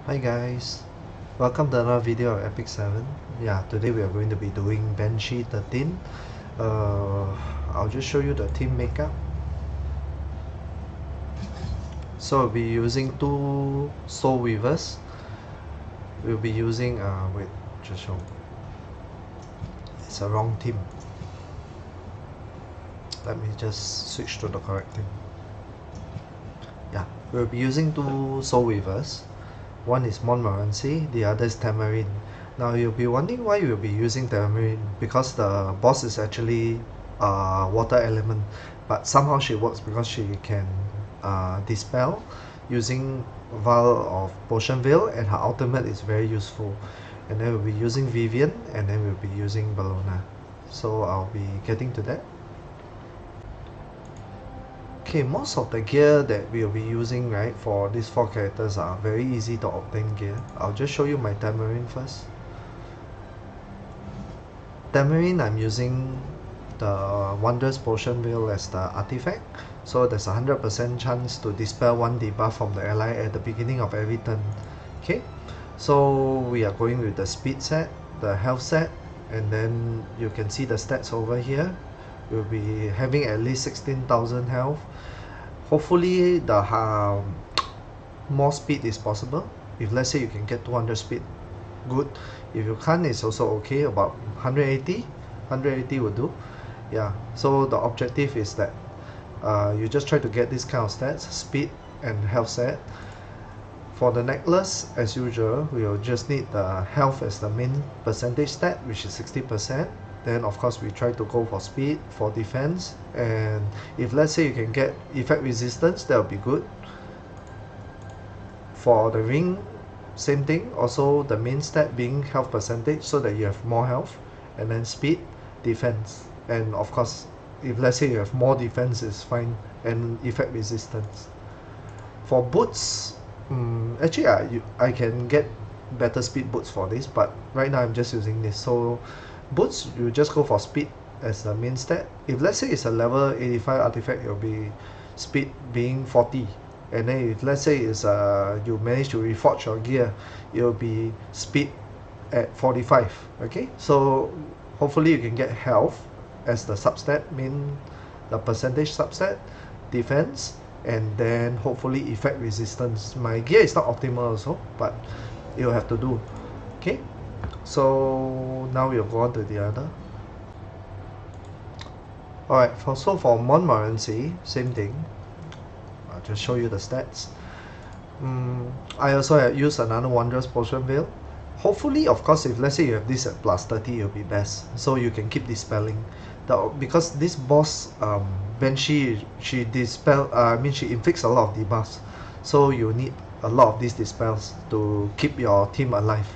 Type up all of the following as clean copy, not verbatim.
Hi guys, welcome to another video of Epic 7. Yeah, today we are going to be doing Banshee 13. I'll just show you the team makeup. So we'll be using two soul weavers. We'll be using, wait, just show. It's a wrong team. Let me just switch to the correct team. Yeah, we'll be using two soul weavers. One is Montmorancy, the other is Tamarinne. Now you'll be wondering why we'll be using Tamarinne, because the boss is actually water element, but somehow she works because she can dispel using Vial of Potion Veil, and her ultimate is very useful. And then we'll be using Vivian, and then we'll be using Bellona. So I'll be getting to that. Okay, most of the gear that we'll be using, right, for these four characters are very easy to obtain gear. I'll just show you my Tamarinne first. Tamarinne, I'm using the Wondrous Potion Veil as the artifact, so there's a 100% chance to dispel one debuff from the ally at the beginning of every turn. Okay, so we are going with the speed set, the health set, and then you can see the stats over here. We'll be having at least 16,000 health. Hopefully the more speed is possible. If let's say you can get 200 speed, good. If you can't, it's also okay. About 180 will do. Yeah, so the objective is that you just try to get this kind of stats, speed and health set. For the necklace, as usual, we'll just need the health as the main percentage stat, which is 60%. Then of course we try to go for speed, for defense, and if let's say you can get effect resistance, that would be good. For the ring, same thing, also the main stat being health percentage, so that you have more health, and then speed, defense, and of course if let's say you have more defense, is fine, and effect resistance. For boots, actually I can get better speed boots for this, but right now I'm just using this. So boots, you just go for speed as the main stat. If let's say it's a level 85 artifact, it'll be speed being 40, and then if let's say it's you manage to reforge your gear, it'll be speed at 45. Okay, so hopefully you can get health as the substat, the percentage substat, defense, and then hopefully effect resistance. My gear is not optimal also, but it will have to do. Okay, so now we'll go on to the other. Alright, for Montmorancy, same thing. I'll just show you the stats. I also have used another Wondrous Potion Veil. Hopefully, of course, if let's say you have this at plus 30, it'll be best, so you can keep dispelling. Because this boss, Banshee, she inflicts a lot of debuffs, so you need a lot of these dispels to keep your team alive.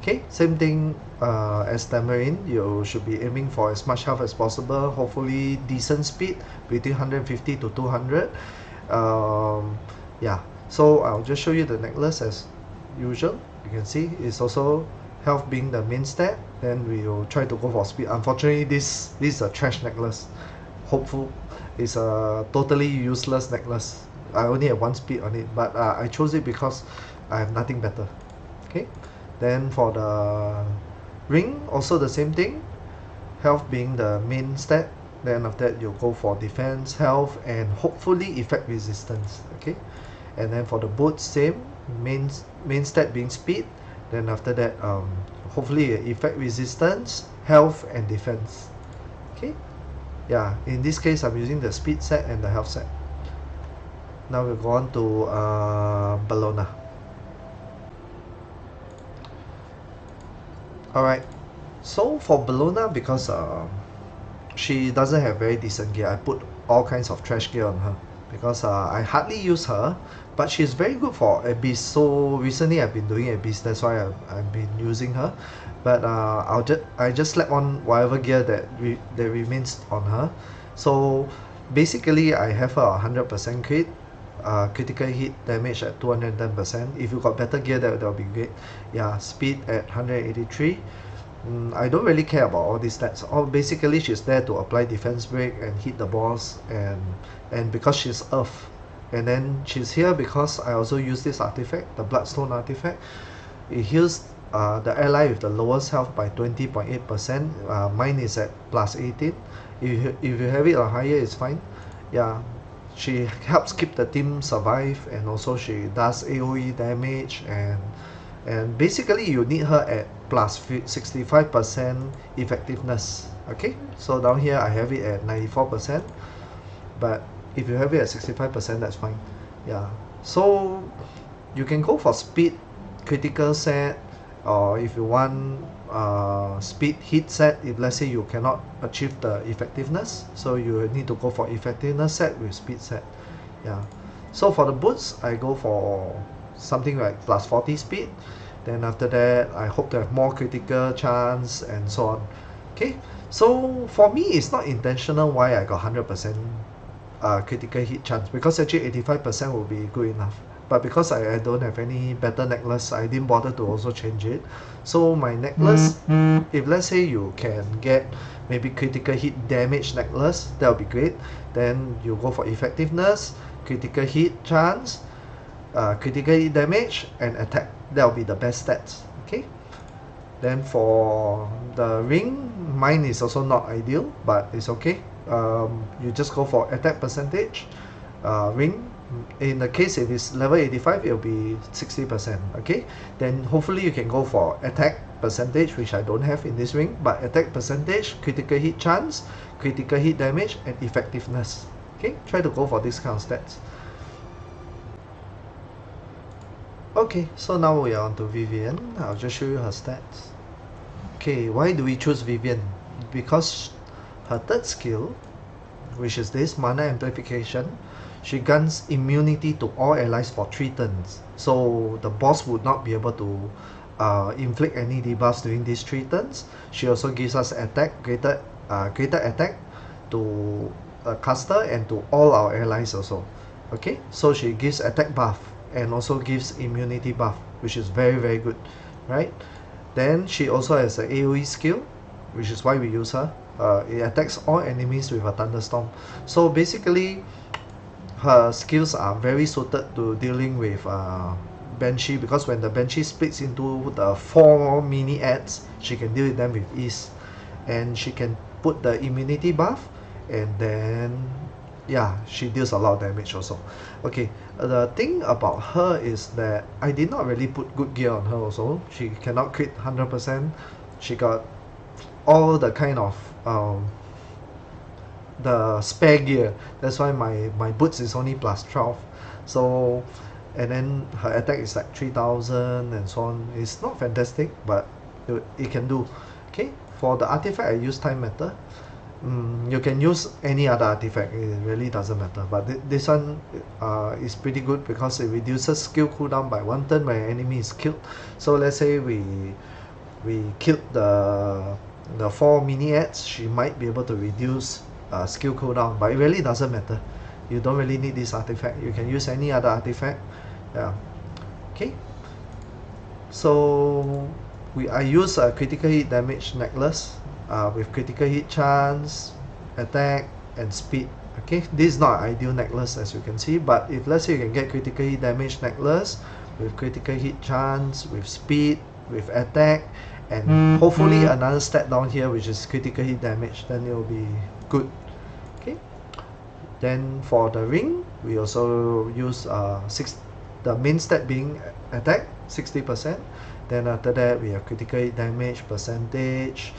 Okay, same thing as Tamarinne, you should be aiming for as much health as possible, hopefully decent speed between 150 to 200. Yeah, so I'll just show you the necklace as usual. You can see it's also health being the main stat, then we will try to go for speed. Unfortunately, this is a trash necklace. Hopeful, it's a totally useless necklace. I only have one speed on it, but I chose it because I have nothing better. Okay, then for the ring, also the same thing, health being the main stat. Then after that you go for defense, health, and hopefully effect resistance. Okay, and then for the boots, same, main stat being speed. Then after that hopefully effect resistance, health, and defense. Okay, yeah, in this case I'm using the speed set and the health set. Now we'll go on to Bellona. Alright, so for Bellona, because she doesn't have very decent gear, I put all kinds of trash gear on her, because I hardly use her, but she's very good for Abyss. So recently I've been doing Abyss, that's why I've been using her. But I just slap on whatever gear that remains on her. So basically I have a 100% crit, critical hit damage at 210%. If you got better gear, that'll be great. Yeah, speed at 183. I don't really care about all these stats. Basically she's there to apply defense break and hit the boss, and because she's earth and then she's here because I also use this artifact, the Bloodstone artifact. It heals the ally with the lowest health by 20.8%. Mine is at plus 18. If you have it or higher, it's fine. Yeah, she helps keep the team survive, and also she does AoE damage, and basically you need her at plus 65% effectiveness. Okay, so down here I have it at 94%, but if you have it at 65%, that's fine. Yeah, so you can go for speed critical set, or if you want speed hit set, if let's say you cannot achieve the effectiveness, so you need to go for effectiveness set with speed set. Yeah, so for the boots I go for something like plus 40 speed, then after that I hope to have more critical chance and so on. Okay, so for me it's not intentional why I got 100% critical hit chance, because actually 85% will be good enough, but because I don't have any better necklace, I didn't bother to also change it. So my necklace, if let's say you can get maybe critical hit damage necklace, that would be great. Then you go for effectiveness, critical hit chance, critical hit damage, and attack. That will be the best stats. Okay, then for the ring, mine is also not ideal, but it's okay. You just go for attack percentage. Ring, in the case if it's level 85, it'll be 60%. Okay, then hopefully you can go for attack percentage, which I don't have in this ring, but attack percentage, critical hit chance, critical hit damage, and effectiveness. Okay, try to go for this kind of stats. Okay, so now we are on to Vivian. I'll just show you her stats. Okay, why do we choose Vivian? Because her third skill, which is this mana amplification, she grants immunity to all allies for 3 turns. So the boss would not be able to inflict any debuffs during these 3 turns. She also gives us attack, greater attack to caster and to all our allies also. Okay, so she gives attack buff and also gives immunity buff, which is very, very good, right? Then she also has an AoE skill, which is why we use her. It attacks all enemies with a thunderstorm. So basically, her skills are very suited to dealing with Banshee, because when the Banshee splits into the 4 mini ads, she can deal with them with ease, and she can put the immunity buff, and then yeah, she deals a lot of damage also. Okay, the thing about her is that I did not really put good gear on her also. She cannot crit 100%. She got all the kind of the spare gear. That's why my boots is only plus 12. So, and then her attack is like 3000 and so on. It's not fantastic, but it can do. Okay, for the artifact I use time matter. You can use any other artifact, it really doesn't matter, but this one is pretty good because it reduces skill cooldown by 1 turn when an enemy is killed. So let's say we killed the 4 mini ads, she might be able to reduce skill cooldown, but it really doesn't matter. You don't really need this artifact, you can use any other artifact. Yeah. Okay, so I use a critical hit damage necklace with critical hit chance, attack, and speed. Okay, this is not an ideal necklace as you can see, but if let's say you can get critical hit damage necklace with critical hit chance, with speed, with attack, and hopefully another stat down here which is critical hit damage, then it will be good. Okay, then for the ring we also use the main stat being attack 60%. Then after that we have critical hit damage percentage.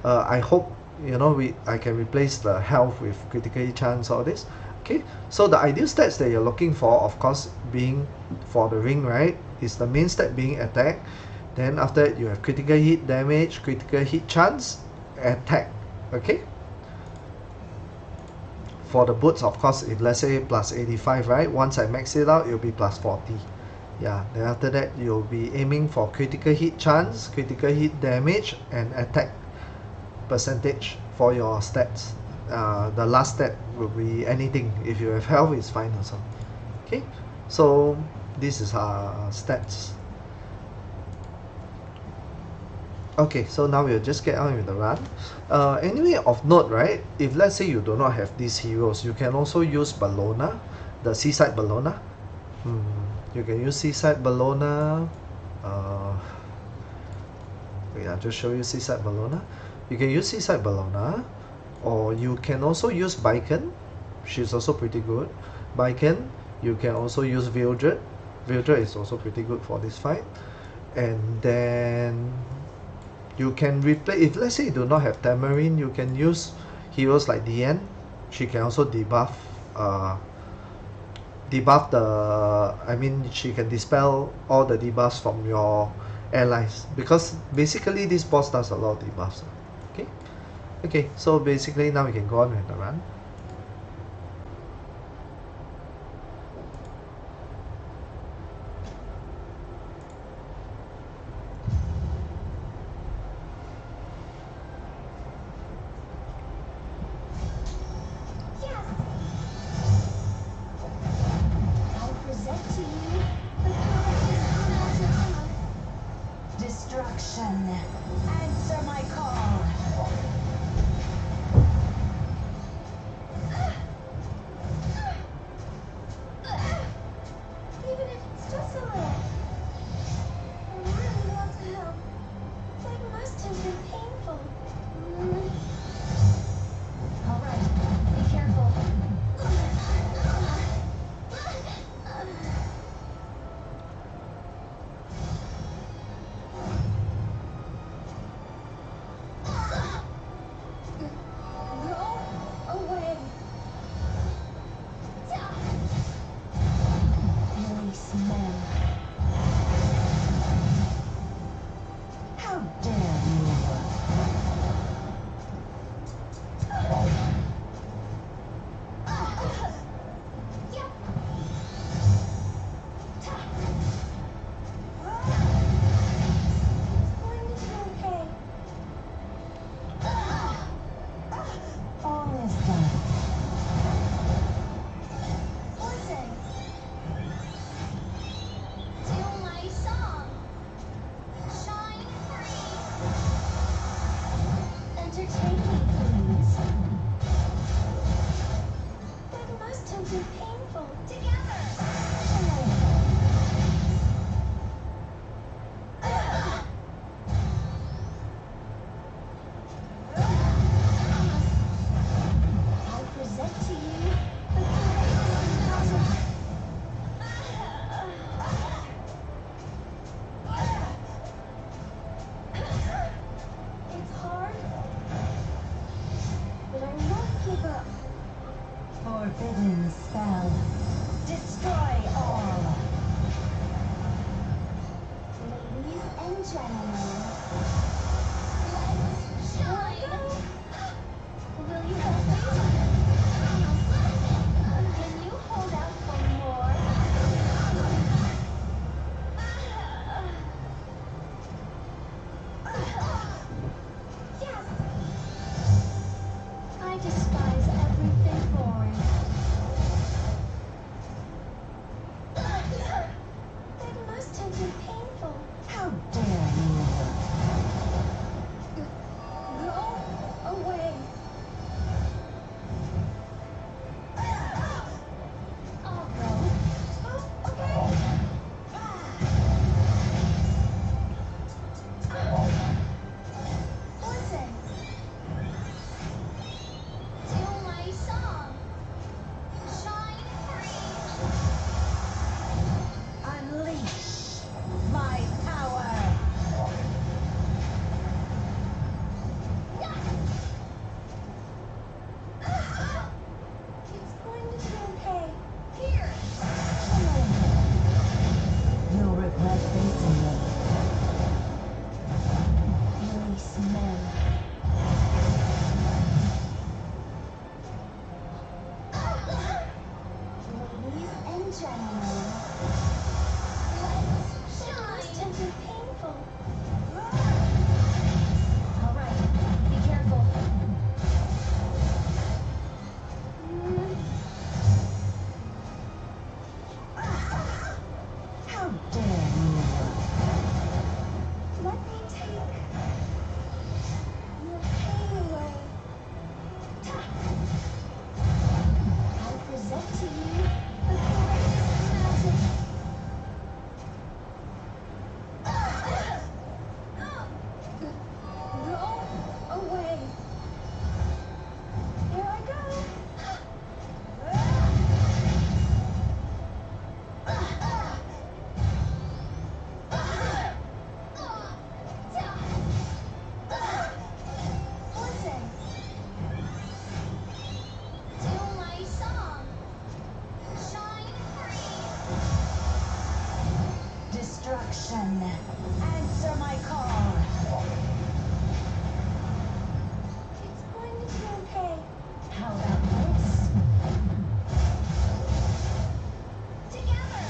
I hope I can replace the health with critical hit chance, all this. Okay, so the ideal stats that you're looking for, of course, being for the ring, right, is the main stat being attack. Then after that you have critical hit damage, critical hit chance, attack. Okay, for the boots, of course, if let's say plus 85, right, once I max it out, it'll be plus 40. Yeah, then after that you'll be aiming for critical hit chance, critical hit damage, and attack percentage for your stats. The last stat will be anything. If you have health, it's fine also. Okay, so this is our stats. Okay, so now we'll just get on with the run. Anyway, of note, right, if let's say you do not have these heroes, you can also use Bellona. the Seaside Bellona. You can use Seaside Bellona. Wait, I'll just show you Seaside Bellona. You can use Seaside Bellona, or you can also use Bicon. She's also pretty good. Bicon. You can also use Vildred. Vildred is also pretty good for this fight. And then you can replace, if let's say you do not have Tamarinne, you can use heroes like Vivian. She can also debuff she can dispel all the debuffs from your allies, because basically this boss does a lot of debuffs. Okay, so basically now we can go on with the run. Answer my call. Even if it's just a little. I really want to help. That must have been painful. All right, be careful. Forbidden spell. Destroy all. Ladies and gentlemen, let's shine. Will you help me? Can you hold out for more? Yes. I despise everything boring. That must have been painful. How dare you? destruction. Answer my call. It's going to be okay. How about this? Together!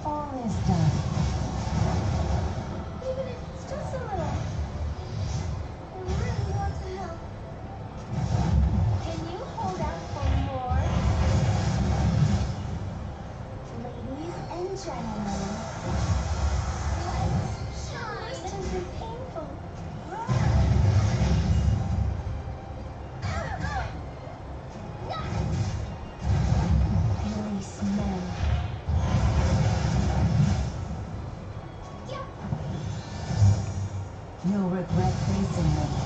All is done. Even if it's just a little. I really want to help. Can you hold out for more? Ladies and gentlemen, let's shine. Must have been painful. Release men. No regret facing me.